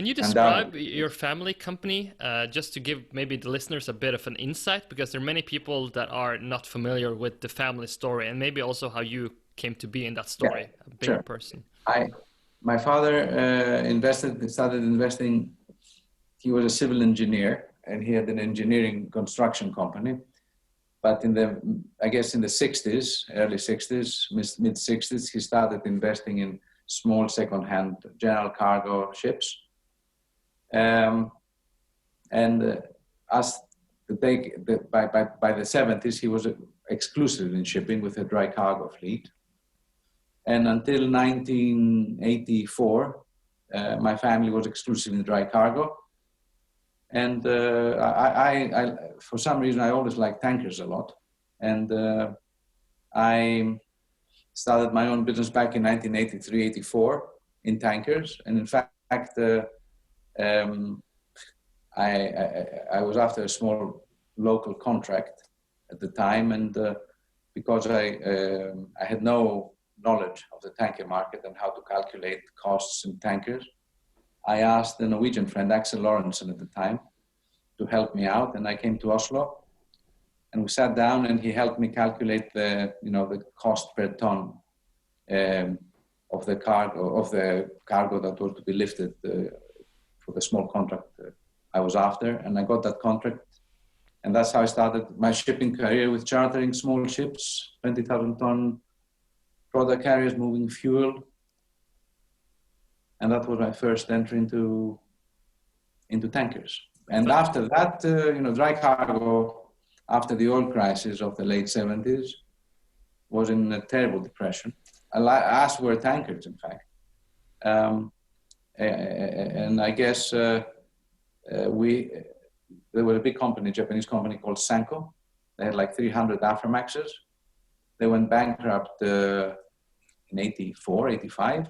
Can you describe your family company, just to give maybe the listeners a bit of an insight, because there are many people that are not familiar with the family story, and maybe also how you came to be in that story, a bigger person. My father started investing. He was a civil engineer, and he had an engineering construction company. But in the 60s, early 60s, mid 60s, he started investing in small second-hand general cargo ships. By the 70s, he was exclusive in shipping with a dry cargo fleet. And until 1984, my family was exclusive in dry cargo. And I for some reason, I always liked tankers a lot. And I started my own business back in 1983, 84 in tankers. And in fact, I was after a small local contract at the time. And because I had no knowledge of the tanker market and how to calculate costs in tankers, I asked a Norwegian friend, Axel Lorentzen at the time, to help me out, and I came to Oslo, and we sat down, and he helped me calculate the cost per ton of the cargo that was to be lifted for the small contract I was after, and I got that contract, and that's how I started my shipping career, with chartering small ships, 20,000-ton product carriers moving fuel. And that was my first entry into tankers. And after that, dry cargo, after the oil crisis of the late 70s, was in a terrible depression. As were tankers, in fact. And I guess there was a big company, Japanese company called Sanko. They had like 300 Aframaxes. They went bankrupt in 84, 85.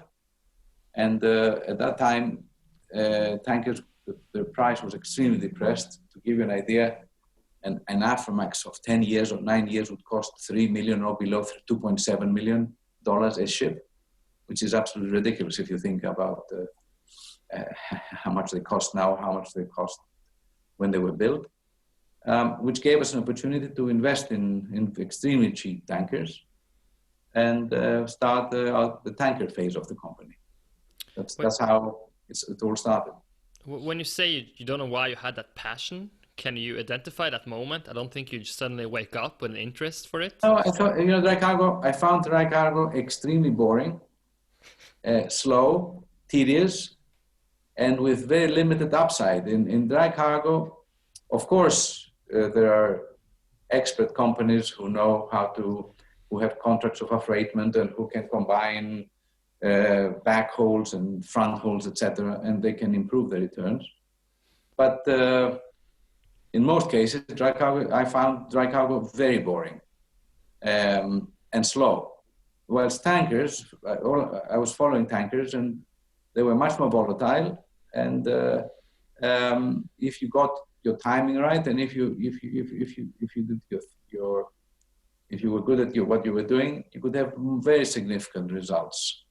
And at that time, tankers, the price was extremely depressed. To give you an idea, an Aframax of 10 years or 9 years would cost $3 million or below $2.7 million a ship, which is absolutely ridiculous if you think about how much they cost now, how much they cost when they were built, which gave us an opportunity to invest in extremely cheap tankers and start the tanker phase of the company. That's how it all started. When you say you don't know why you had that passion, can you identify that moment? I don't think you just suddenly wake up with an interest for it. No, I thought, I found dry cargo extremely boring, slow, tedious, and with very limited upside. In dry cargo, of course, there are expert companies who know who have contracts of affreightment and who can combine back holes and front holes, etc., and they can improve the returns. But in most cases, I found dry cargo very boring and slow. Whilst tankers, I was following tankers, and they were much more volatile. And if you got your timing right, and if you were good at what you were doing, you could have very significant results.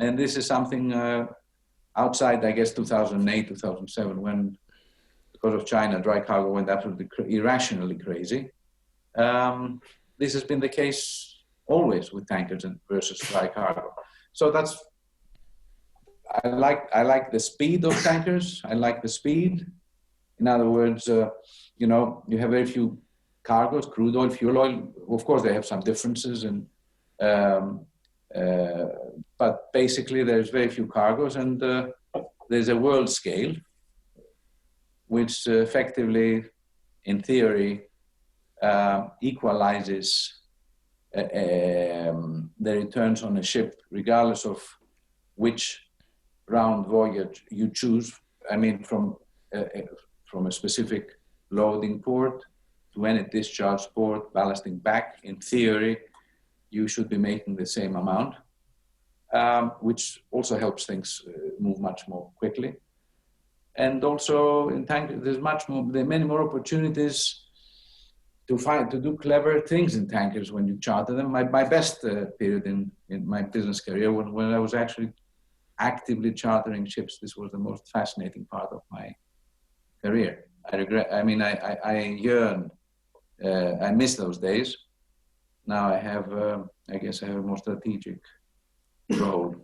And this is something outside, I guess, 2008, 2007, when, because of China, dry cargo went absolutely irrationally crazy. This has been the case always with tankers versus dry cargo. So I like the speed of tankers. I like the speed. In other words, you have very few cargoes, crude oil, fuel oil. Of course, they have some differences, but basically there's very few cargoes, and there's a world scale, which effectively, in theory, equalizes the returns on a ship, regardless of which round voyage you choose. I mean, from a specific loading port to any discharge port, ballasting back, in theory, you should be making the same amount, which also helps things move much more quickly. And also in tankers, there are many more opportunities to do clever things in tankers when you charter them. My best period in my business career was when I was actually actively chartering ships. This was the most fascinating part of my career. I yearn, I miss those days. Now I have, I guess I have a more strategic role